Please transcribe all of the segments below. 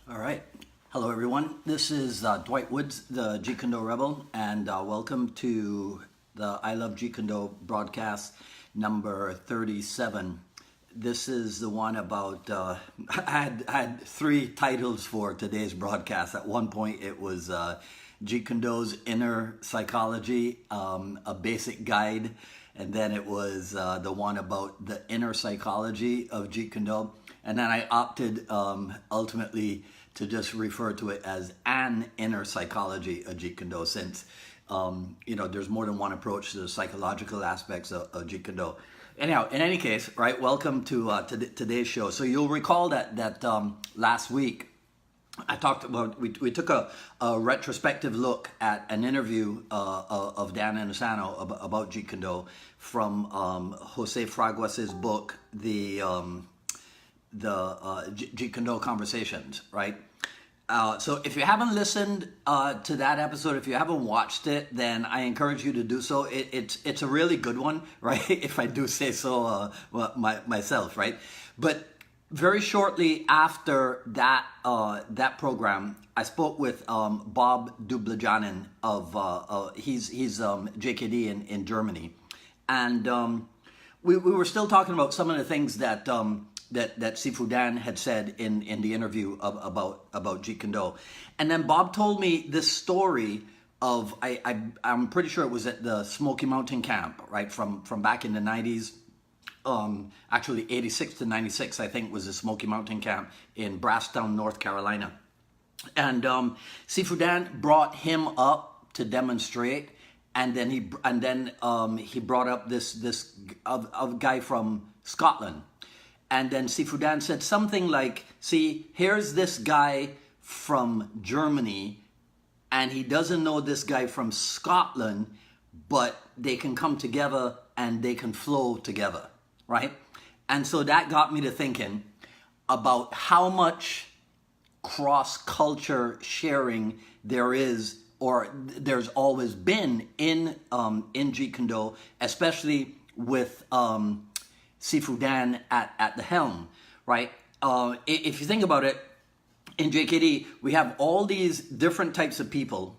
All right. Hello, everyone. This is Dwight Woods, the Jeet Kune Rebel, and welcome to the I Love Jeet Kune broadcast number 37. This is the one about, I had three titles for today's broadcast. At one point, it was Jeet Kune's Inner Psychology, a basic guide, and then it was the one about the inner psychology of Jeet Kune. And then I opted ultimately to just refer to it as an inner psychology of Jeet Kune, since there's more than one approach to the psychological aspects of Jeet Kune. Anyhow, in any case, right? Welcome to today's show. So you'll recall that last week I talked about we took a retrospective look at an interview of Dan Inosanto about Jeet Kune from Jose Fraguas's book, the Jeet Kune Conversations, right? So if you haven't listened to that episode, if you haven't watched it, then I encourage you to do so. It's a really good one, right? If I do say so myself, right? But very shortly after that program, I spoke with Bob Dublajanin of he's JKD in Germany, and we were still talking about some of the things that Sifu Dan had said in the interview about Jeet Kune. And then Bob told me this story of, I'm pretty sure it was at the Smoky Mountain camp, right, from back in the 90s. Actually 86 to 96, I think, was the Smoky Mountain camp in Brasstown, North Carolina. And Sifu Dan brought him up to demonstrate, and then he brought up this guy from Scotland. And then Sifu Dan said something like, see, here's this guy from Germany, and he doesn't know this guy from Scotland, but they can come together and they can flow together, right? And so that got me to thinking about how much cross-culture sharing there is, or there's always been in Jeet Kune, especially with Sifu Dan at the helm, right? If you think about it, in JKD, we have all these different types of people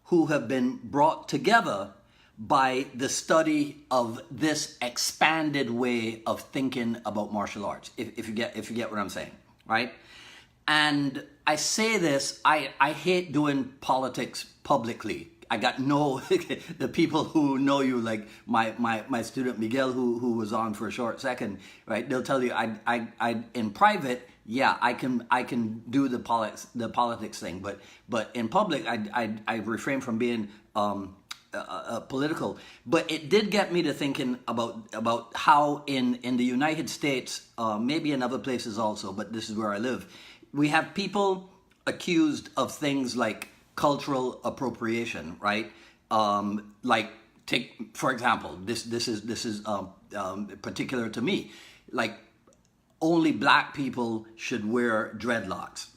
who have been brought together by the study of this expanded way of thinking about martial arts, if you get what I'm saying, right? And I say this, I hate doing politics publicly. I got the people who know you, like my student Miguel, who was on for a short second, right? They'll tell you I in private, yeah, I can do the politics thing, but in public, I refrain from being political. But it did get me to thinking about how in the United States, maybe in other places also, but this is where I live, we have people accused of things like cultural appropriation, right? Like, take for example, this is particular to me. Like, only black people should wear dreadlocks,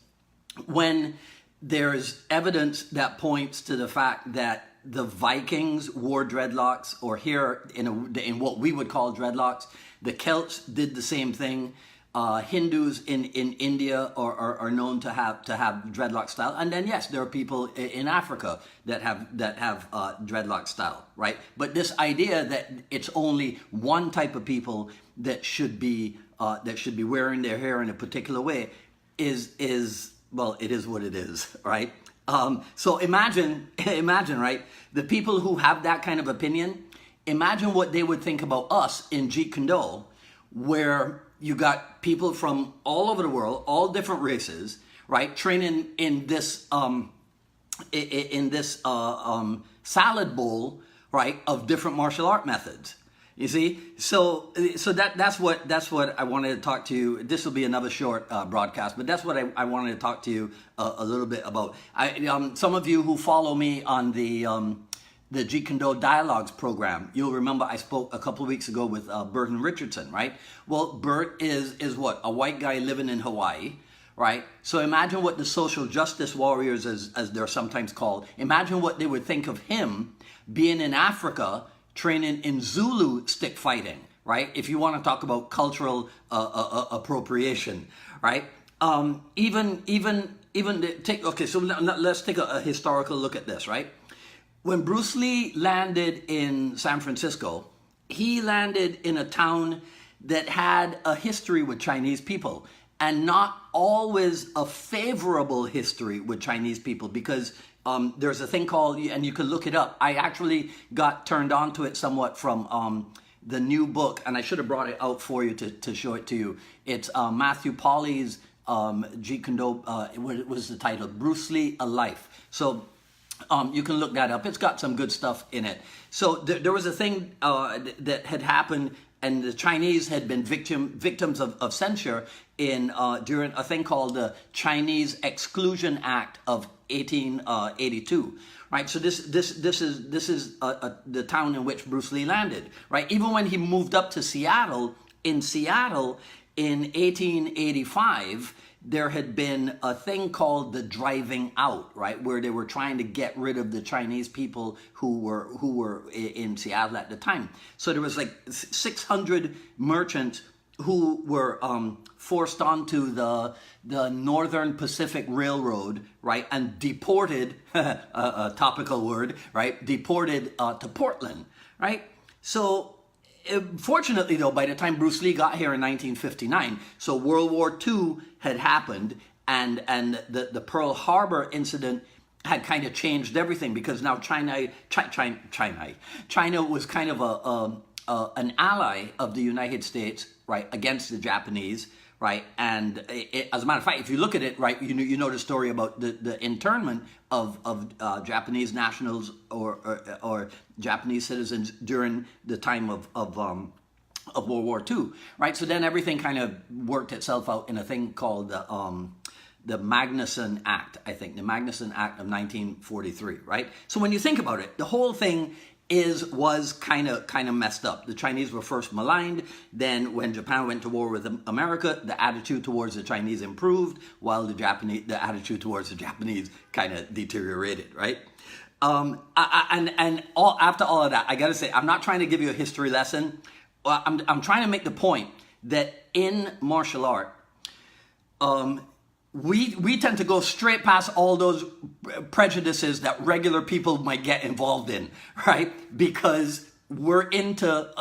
when there's evidence that points to the fact that the Vikings wore dreadlocks, or here in what we would call dreadlocks. The Celts did the same thing. Hindus in India are known to have dreadlock style, and then yes, there are people in Africa that have dreadlock style, right? But this idea that it's only one type of people that should be wearing their hair in a particular way is well, it is what it is, right? So imagine, right? The people who have that kind of opinion, imagine what they would think about us in Jeet Kune, where you got people from all over the world, all different races, right, training in this salad bowl, right, of different martial art methods. You see, so that's what I wanted to talk to you. This will be another short broadcast, but that's what I wanted to talk to you a little bit about. Some of you who follow me on the Jeet Kune Dialogues program, you'll remember I spoke a couple of weeks ago with Burton Richardson, right? Well, Bert is what? A white guy living in Hawaii, right? So imagine what the social justice warriors, as they're sometimes called, imagine what they would think of him being in Africa training in Zulu stick fighting, right? If you want to talk about cultural appropriation, right? So let's take a historical look at this, right? When Bruce Lee landed in San Francisco, he landed in a town that had a history with Chinese people, and not always a favorable history with Chinese people, because there's a thing called, and you can look it up. I actually got turned on to it somewhat from the new book, and I should have brought it out for you to show it to you. It's Matthew Pauly's Jeet Kune, what was the title? Bruce Lee, A Life. So you can look that up. It's got some good stuff in it. So there was a thing that had happened, and the Chinese had been victims of censure in during a thing called the Chinese Exclusion Act of 1882. Right, so this is the town in which Bruce Lee landed. Right, even when he moved up to Seattle in 1885, there had been a thing called the driving out, right, where they were trying to get rid of the Chinese people who were in Seattle at the time. So there was like 600 merchants who were forced onto the Northern Pacific Railroad, right, and deported, a topical word, right, deported to Portland, right? So fortunately, though, by the time Bruce Lee got here in 1959, so World War II had happened, and the Pearl Harbor incident had kind of changed everything, because now China was kind of an ally of the United States, right, against the Japanese, right? And as a matter of fact, if you look at it, right, you know the story about the internment of Japanese nationals or Japanese citizens during the time of World War II, right? So then everything kind of worked itself out in a thing called the Magnuson Act, I think, the Magnuson Act of 1943, right? So when you think about it, the whole thing was kind of messed up. The Chinese were first maligned. Then when Japan went to war with America, the attitude towards the Chinese improved, while the attitude towards the Japanese kind of deteriorated, right? After all of that, I gotta say, I'm not trying to give you a history lesson. I'm trying to make the point that in martial art, we tend to go straight past all those prejudices that regular people might get involved in, right? Because we're into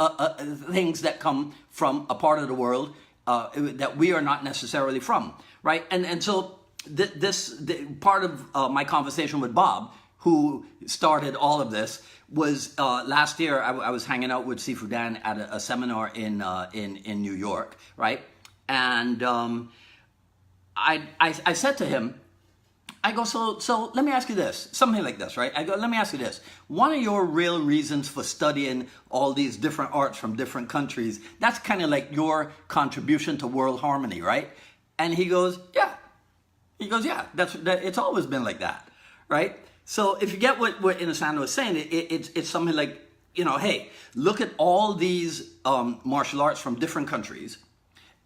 things that come from a part of the world that we are not necessarily from, right? And so part of my conversation with Bob, who started all of this, was last year I was hanging out with Sifu Dan at a seminar in New York, right? And I said to him, I go, so let me ask you this, something like this, right? I go, let me ask you this. One of your real reasons for studying all these different arts from different countries, that's kind of like your contribution to world harmony, right? And he goes, yeah. He goes, yeah, it's always been like that, right? So if you get what Inosano was saying, it's something like, hey, look at all these martial arts from different countries.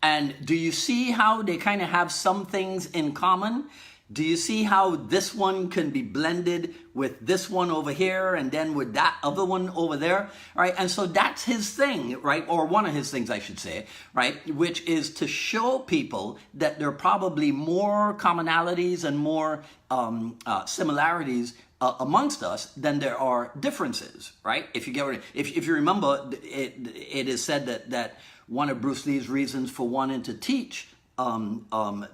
And do you see how they kind of have some things in common? Do you see how this one can be blended with this one over here and then with that other one over there, right? And so that's his thing, right? Or one of his things, I should say, right? Which is to show people that there are probably more commonalities and more similarities amongst us than there are differences, right? If you remember, it is said that one of Bruce Lee's reasons for wanting to teach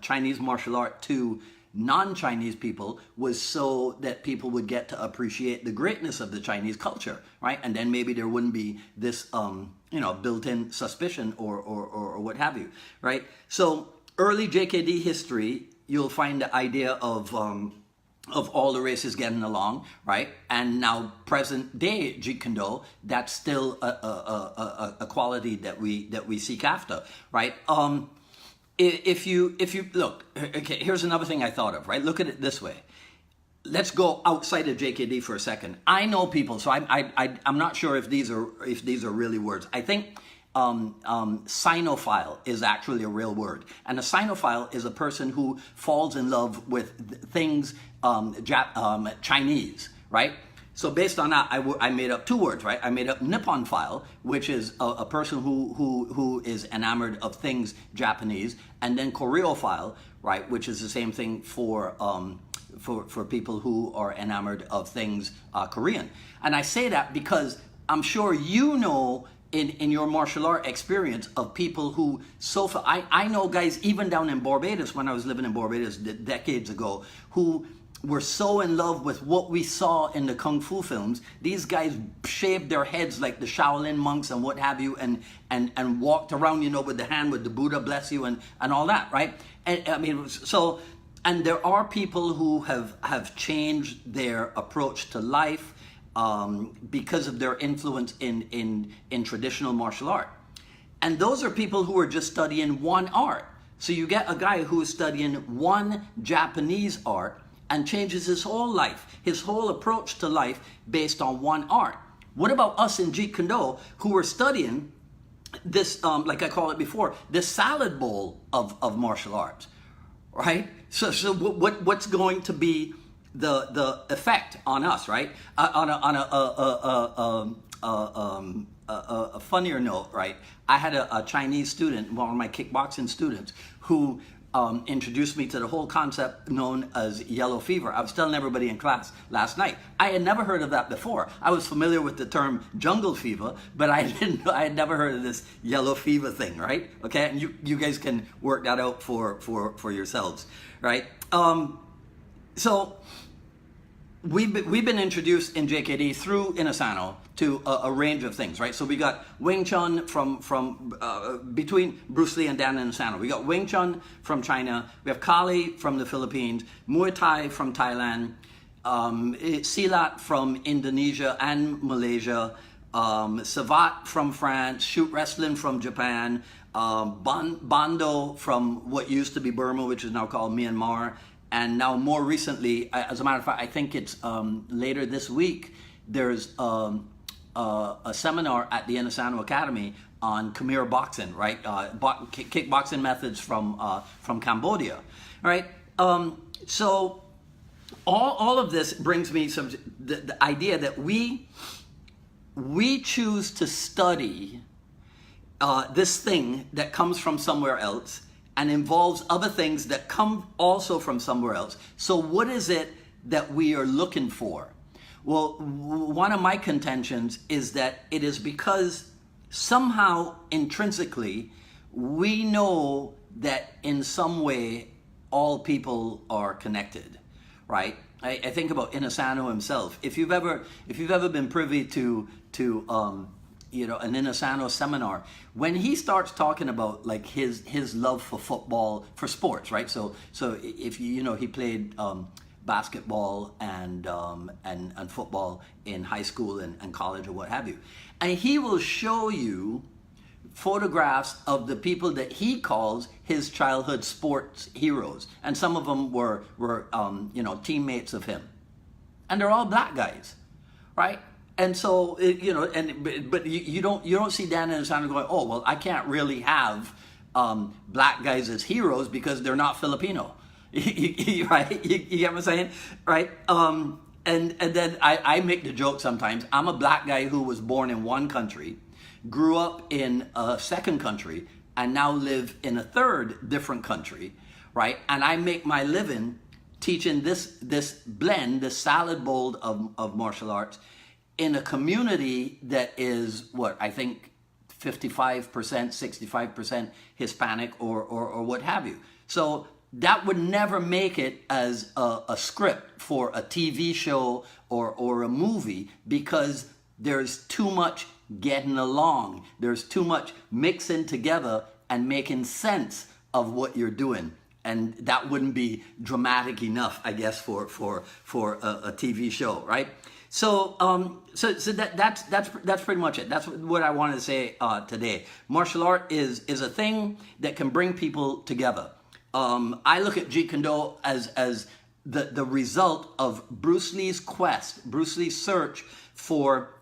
Chinese martial art to non-Chinese people was so that people would get to appreciate the greatness of the Chinese culture, right? And then maybe there wouldn't be this, built-in suspicion or what have you, right? So early JKD history, you'll find the idea of all the races getting along, right? And now present day Jeet Kune, that's still a quality that we seek after, right? If you look, okay, here's another thing I thought of, right? Look at it this way. Let's go outside of JKD for a second. I know people, so I'm not sure if these are really words. I think Sinophile is actually a real word, and a Sinophile is a person who falls in love with things Chinese, right? So based on that, I made up two words, right? I made up Nippophile, which is a person who is enamored of things Japanese, and then Koreophile, right, which is the same thing for people who are enamored of things Korean. And I say that because I'm sure you know in your martial art experience of people who I know guys even down in Barbados, when I was living in Barbados decades ago, who were so in love with what we saw in the Kung Fu films. These guys shaved their heads like the Shaolin monks and what have you, and walked around, you know, with the hand with the Buddha bless you and all that, right? And I mean, so, and there are people who have changed their approach to life because of their influence in traditional martial art. And those are people who are just studying one art. So you get a guy who is studying one Japanese art and changes his whole life, his whole approach to life based on one art. What about us in Jeet Kune who are studying this, like I call it before, this salad bowl of martial arts, right? So what's going to be the effect on us, right? On a funnier note, right? I had a Chinese student, one of my kickboxing students, who introduced me to the whole concept known as yellow fever. I was telling everybody in class last night, I had never heard of that before. I was familiar with the term jungle fever, but I had never heard of this yellow fever thing, right? Okay, and you guys can work that out for yourselves, right? So we've been introduced in JKD through Inasano to a range of things, right? So we got Wing Chun from between Bruce Lee and Dan Inasano. We got Wing Chun from China. We have Kali from the Philippines, Muay Thai from Thailand, Silat from Indonesia and Malaysia, Savate from France, Shootwrestling from Japan, Bando from what used to be Burma, which is now called Myanmar, and now more recently, as a matter of fact, I think it's later this week, there's a seminar at the Inasano Academy on Khmer boxing, right? Kickboxing methods from Cambodia, right? So all of this brings me the idea that we choose to study this thing that comes from somewhere else and involves other things that come also from somewhere else. So what is it that we are looking for? Well, one of my contentions is that it is because somehow intrinsically we know that in some way all people are connected, right? I think about Inasano himself. If you've ever been privy to you know, an Inasano seminar, when he starts talking about like his love for football, for sports, right? So if you know, he played basketball and football in high school and college or what have you, and he will show you photographs of the people that he calls his childhood sports heroes, and some of them were you know, teammates of him, and they're all black guys, right? And so you know, but you don't see Dan Inasano going, oh well, I can't really have black guys as heroes because they're not Filipino. Right? You get what I'm saying? Right? And then I make the joke sometimes. I'm a black guy who was born in one country, grew up in a second country, and now live in a third different country, right? And I make my living teaching this blend, this salad bowl of martial arts in a community that is what I think 55%, 65% Hispanic or what have you. So that would never make it as a script for a TV show or a movie, because there's too much getting along. There's too much mixing together and making sense of what you're doing. And that wouldn't be dramatic enough, I guess, for a TV show, right? So that's pretty much it. That's what I wanted to say today. Martial art is a thing that can bring people together. I look at Jeet Kune as the result of Bruce Lee's quest, Bruce Lee's search for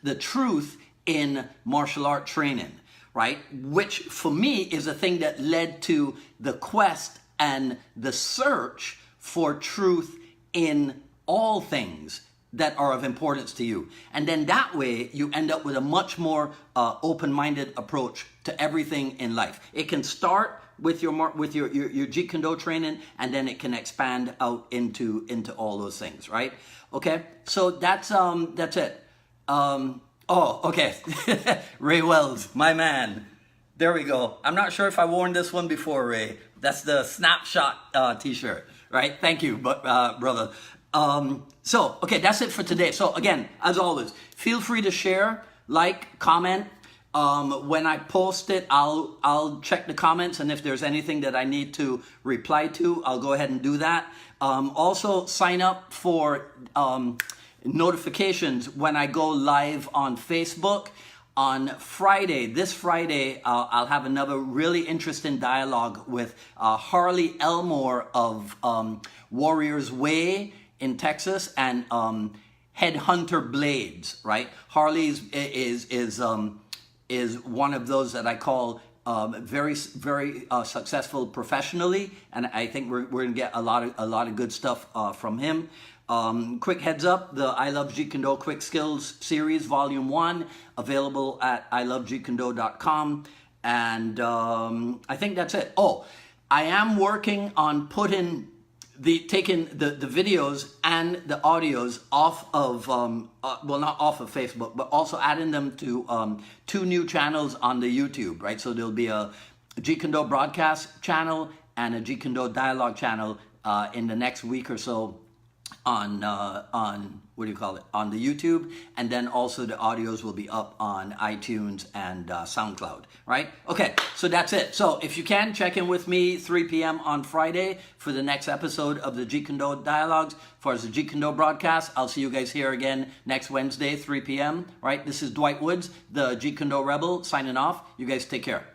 the truth in martial art training, right? Which for me is a thing that led to the quest and the search for truth in all things that are of importance to you. And then that way you end up with a much more open-minded approach to everything in life. It can start with your Jeet Kune Do training, and then it can expand out into all those things, right? Okay, so that's it. Oh, okay. Ray Wells, my man. There we go. I'm not sure if I worn this one before, Ray. That's the snapshot t-shirt, right? Thank you, brother. So, okay, that's it for today. So again, as always, feel free to share, like, comment. When I post it, I'll check the comments, and if there's anything that I need to reply to, I'll go ahead and do that. Also, sign up for notifications when I go live on Facebook. On Friday, this Friday, I'll have another really interesting dialogue with Harley Elmore of Warriors Way in Texas and Headhunter Blades, right? Harley is one of those that I call very successful professionally, and I think we're gonna get a lot of good stuff from him. Quick heads up, the I Love Jeet Kune Do Quick Skills Series Volume 1, available at ilovejeetkunዶ.com. And I think that's it. Oh, I am working on taking the videos and the audios off of, well, not off of Facebook, but also adding them to 2 new channels on the YouTube, right? So there'll be a Jeet Kune Do broadcast channel and a Jeet Kune Do dialogue channel in the next week or so on what do you call it, on the YouTube, and then also the audios will be up on iTunes and SoundCloud, right? Okay, so that's it. So if you can, check in with me 3 p.m. on Friday for the next episode of the Jeet Kune Do Dialogues. As far as the Jeet Kune Do broadcast, I'll see you guys here again next Wednesday, 3 p.m., right? This is Dwight Woods, the Jeet Kune Do Rebel, signing off. You guys take care.